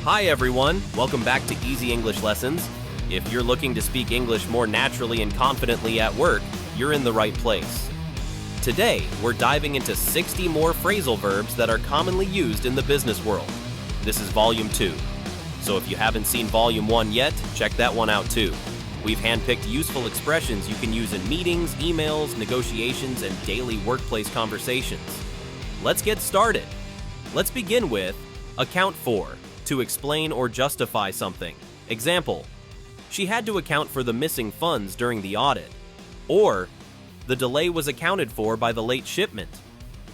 Hi everyone, welcome back to Easy English Lessons. If you're looking to speak English more naturally and confidently at work, you're in the right place. Today, we're diving into 60 more phrasal verbs that are commonly used in the business world. This is Volume 2. So if you haven't seen Volume 1 yet, check that one out too. We've handpicked useful expressions you can use in meetings, emails, negotiations, and daily workplace conversations. Let's get started. Let's begin with account for, to explain or justify something. Example, she had to account for the missing funds during the audit. Or, the delay was accounted for by the late shipment.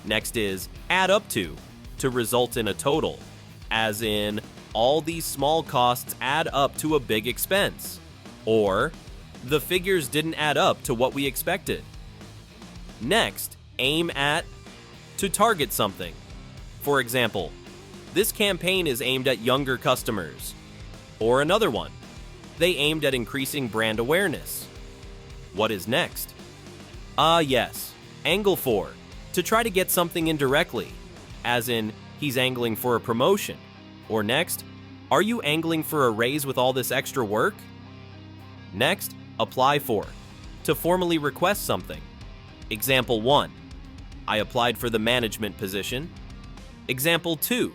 Next is add up to result in a total. As in, all these small costs add up to a big expense. Or, the figures didn't add up to what we expected. Next, aim at, to target something. For example, this campaign is aimed at younger customers. Or another one, they aimed at increasing brand awareness. What is next? Yes, angle for, to try to get something indirectly, as in, he's angling for a promotion. Or next, are you angling for a raise with all this extra work? Next, apply for, to formally request something. Example 1, I applied for the management position. Example 2,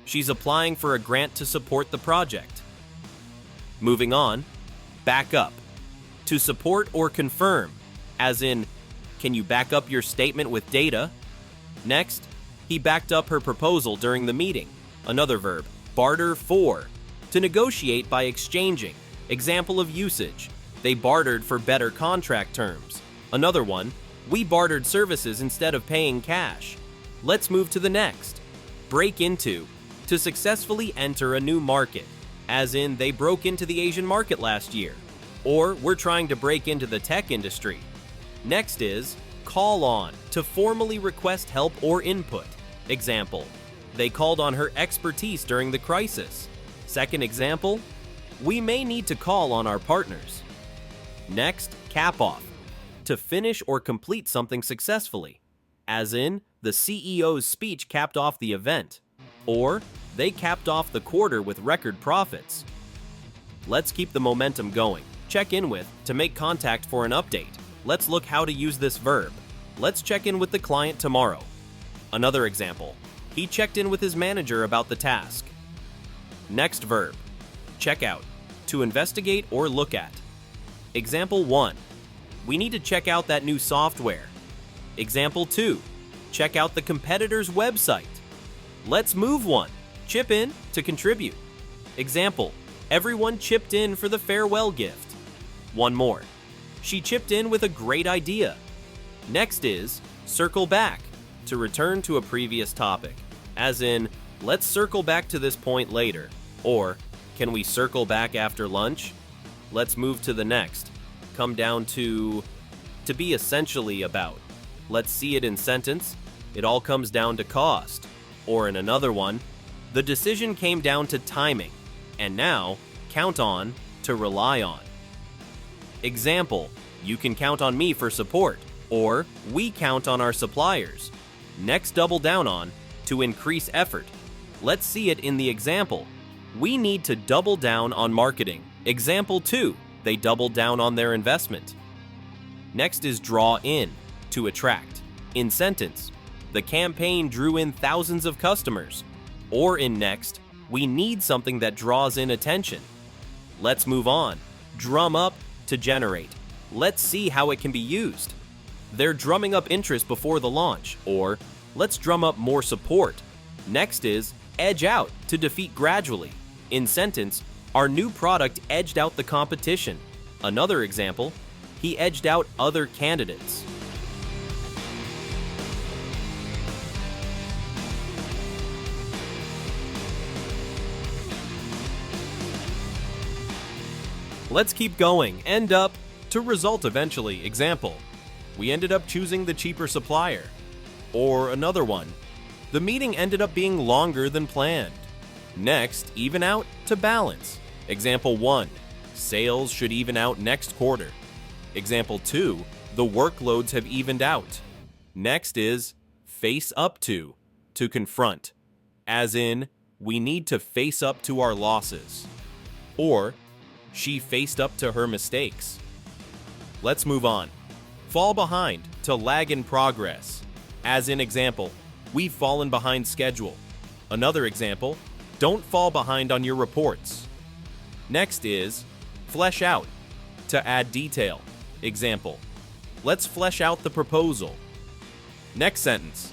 she's applying for a grant to support the project. Moving on, back up, to support or confirm, as in, can you back up your statement with data? Next, he backed up her proposal during the meeting. Another verb, barter for, to negotiate by exchanging. Example of usage, they bartered for better contract terms. Another one, we bartered services instead of paying cash. Let's move to the next. Break into, to successfully enter a new market, as in they broke into the Asian market last year. Or we're trying to break into the tech industry. Next is call on, to formally request help or input. Example, they called on her expertise during the crisis. Second example, we may need to call on our partners. Next, cap off, to finish or complete something successfully, as in the CEO's speech capped off the event, or they capped off the quarter with record profits. Let's keep the momentum going. Check in with, to make contact for an update. Let's look how to use this verb. Let's check in with the client tomorrow. Another example, he checked in with his manager about the task. Next verb, check out, to investigate or look at. Example 1, we need to check out that new software. Example 2, check out the competitor's website. Let's move one, chip in, to contribute. Example, everyone chipped in for the farewell gift. One more, she chipped in with a great idea. Next is circle back, to return to a previous topic, as in, let's circle back to this point later, or can we circle back after lunch? Let's move to the next. Come down to be essentially about. Let's see it in sentence. It all comes down to cost. Or in another one, the decision came down to timing. And now, count on, to rely on. Example, you can count on me for support. Or, we count on our suppliers. Next, double down on, to increase effort. Let's see it in the example. We need to double down on marketing. Example 2, they doubled down on their investment. Next is draw in, to attract. In sentence, the campaign drew in thousands of customers. Or in next, we need something that draws in attention. Let's move on. Drum up, to generate. Let's see how it can be used. They're drumming up interest before the launch. Or, let's drum up more support. Next is edge out, to defeat gradually. In sentence, our new product edged out the competition. Another example, he edged out other candidates. Let's keep going. End up, to result eventually. Example, we ended up choosing the cheaper supplier. Or another one, the meeting ended up being longer than planned. Next, even out, to balance. Example 1, sales should even out next quarter. Example 2, the workloads have evened out. Next is face up to confront. As in, we need to face up to our losses. Or, she faced up to her mistakes. Let's move on. Fall behind, to lag in progress. As in example, we've fallen behind schedule. Another example, don't fall behind on your reports. Next is flesh out, to add detail. Example, let's flesh out the proposal. Next sentence,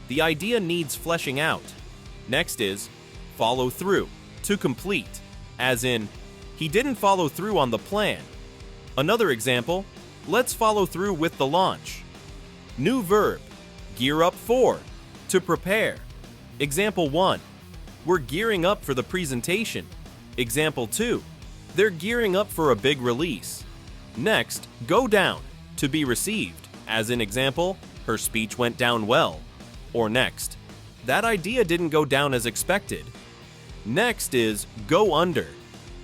the idea needs fleshing out. Next is follow through, to complete. As in, he didn't follow through on the plan. Another example, let's follow through with the launch. New verb, gear up for, to prepare. Example 1, we're gearing up for the presentation. Example 2, they're gearing up for a big release. Next, go down, to be received. As in example, her speech went down well. Or next, that idea didn't go down as expected. Next is go under,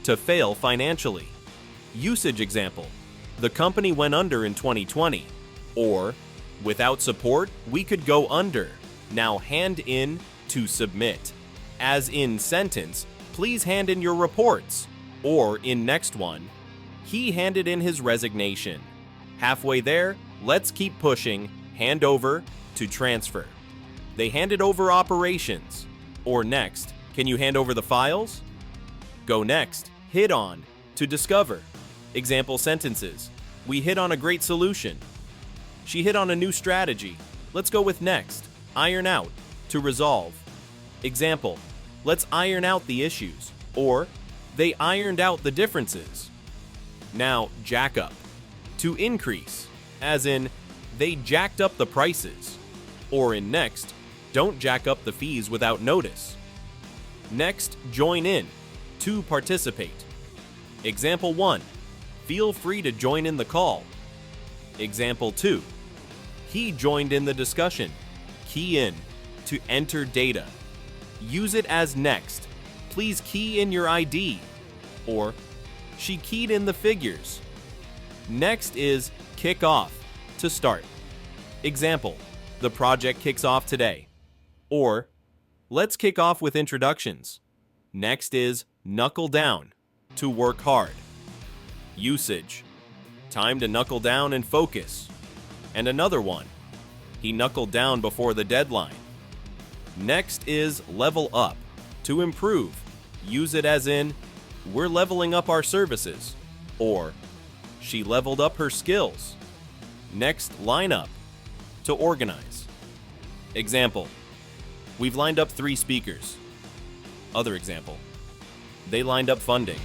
to fail financially. Usage example, the company went under in 2020. Or, without support, we could go under. Now hand in, to submit. As in sentence, please hand in your reports. Or in next one, he handed in his resignation. Halfway there, let's keep pushing, hand over, to transfer. They handed over operations. Or next, can you hand over the files? Go next, hit on, to discover. Example sentences, we hit on a great solution. She hit on a new strategy. Let's go with next, iron out, to resolve. Example, let's iron out the issues. Or, they ironed out the differences. Now, jack up, to increase. As in, they jacked up the prices. Or in next, don't jack up the fees without notice. Next, join in, to participate. Example 1, feel free to join in the call. Example 2, he joined in the discussion. Key in, to enter data. Use it as next, please key in your ID. Or, she keyed in the figures. Next is kick off, to start. Example, the project kicks off today. Or, let's kick off with introductions. Next is knuckle down, to work hard. Usage, time to knuckle down and focus. And another one, he knuckled down before the deadline. Next is level up, to improve. Use it as in, we're leveling up our services. Or, she leveled up her skills. Next, line up, to organize. Example, we've lined up 3 speakers. Other example, they lined up funding.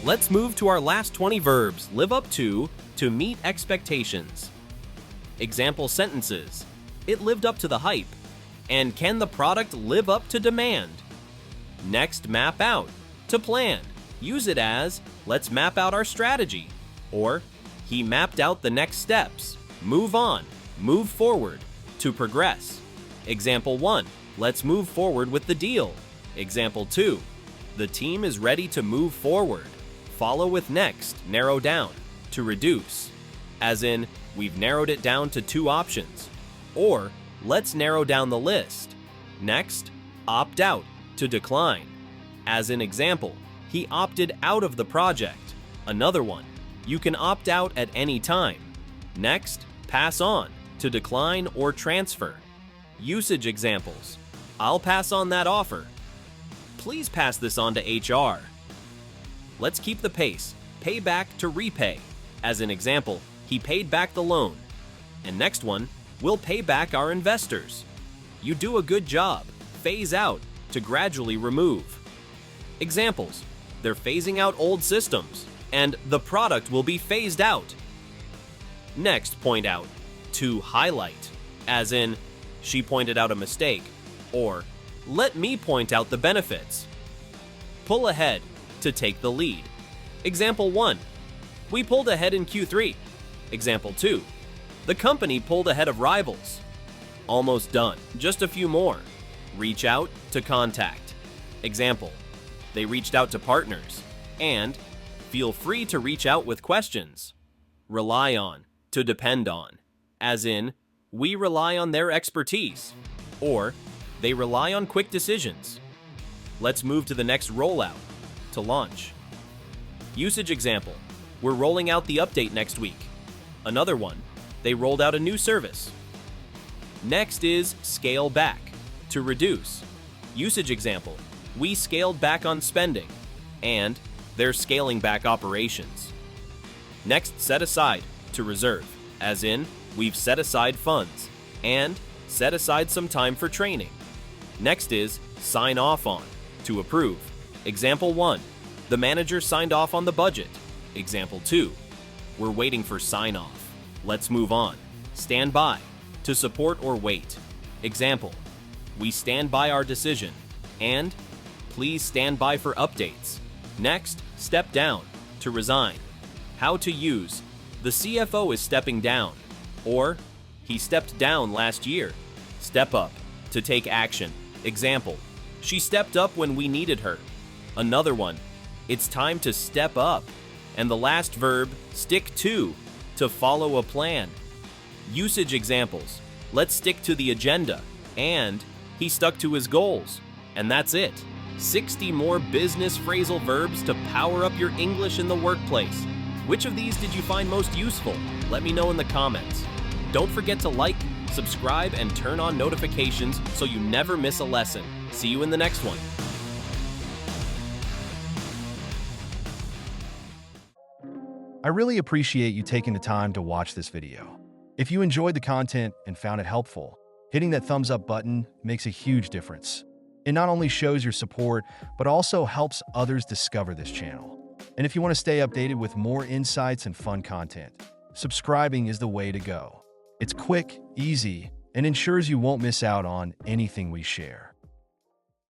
Let's move to our last 20 verbs, live up to meet expectations. Example sentences, it lived up to the hype. And can the product live up to demand? Next, map out, to plan. Use it as, let's map out our strategy. Or, he mapped out the next steps. Move on, move forward, to progress. Example 1, let's move forward with the deal. Example 2, the team is ready to move forward. Follow with next, narrow down, to reduce. As in, we've narrowed it down to 2 options. Or, let's narrow down the list. Next, opt out, to decline. As in example, he opted out of the project. Another one, you can opt out at any time. Next, pass on, to decline or transfer. Usage examples, I'll pass on that offer. Please pass this on to HR. Let's keep the pace, pay back to repay. As an example, he paid back the loan. And next one, we'll pay back our investors. You do a good job, phase out, to gradually remove. Examples, they're phasing out old systems, and the product will be phased out. Next, point out, to highlight, as in, she pointed out a mistake, or let me point out the benefits. Pull ahead, to take the lead. Example 1, we pulled ahead in Q3. Example 2, the company pulled ahead of rivals. Almost done, just a few more. Reach out, to contact. Example, they reached out to partners. And feel free to reach out with questions. Rely on, to depend on, as in, we rely on their expertise, or they rely on quick decisions. Let's move to the next rollout, to launch. Usage example, we're rolling out the update next week. Another one, they rolled out a new service. Next is scale back, to reduce. Usage example, we scaled back on spending, and they're scaling back operations. Next, set aside, to reserve, as in, we've set aside funds, and set aside some time for training. Next is sign off on, to approve. Example 1, the manager signed off on the budget. Example 2, we're waiting for sign off. Let's move on. Stand by, to support or wait. Example, we stand by our decision, and please stand by for updates. Next, step down, to resign. How to use, the CFO is stepping down, or he stepped down last year. Step up, to take action. Example, she stepped up when we needed her. Another one, it's time to step up. And the last verb, stick to follow a plan. Usage examples, let's stick to the agenda, and he stuck to his goals. And that's it. 60 more business phrasal verbs to power up your English in the workplace. Which of these did you find most useful? Let me know in the comments. Don't forget to like, subscribe, and turn on notifications so you never miss a lesson. See you in the next one. I really appreciate you taking the time to watch this video. If you enjoyed the content and found it helpful, hitting that thumbs up button makes a huge difference. It not only shows your support, but also helps others discover this channel. And if you want to stay updated with more insights and fun content, subscribing is the way to go. It's quick, easy, and ensures you won't miss out on anything we share.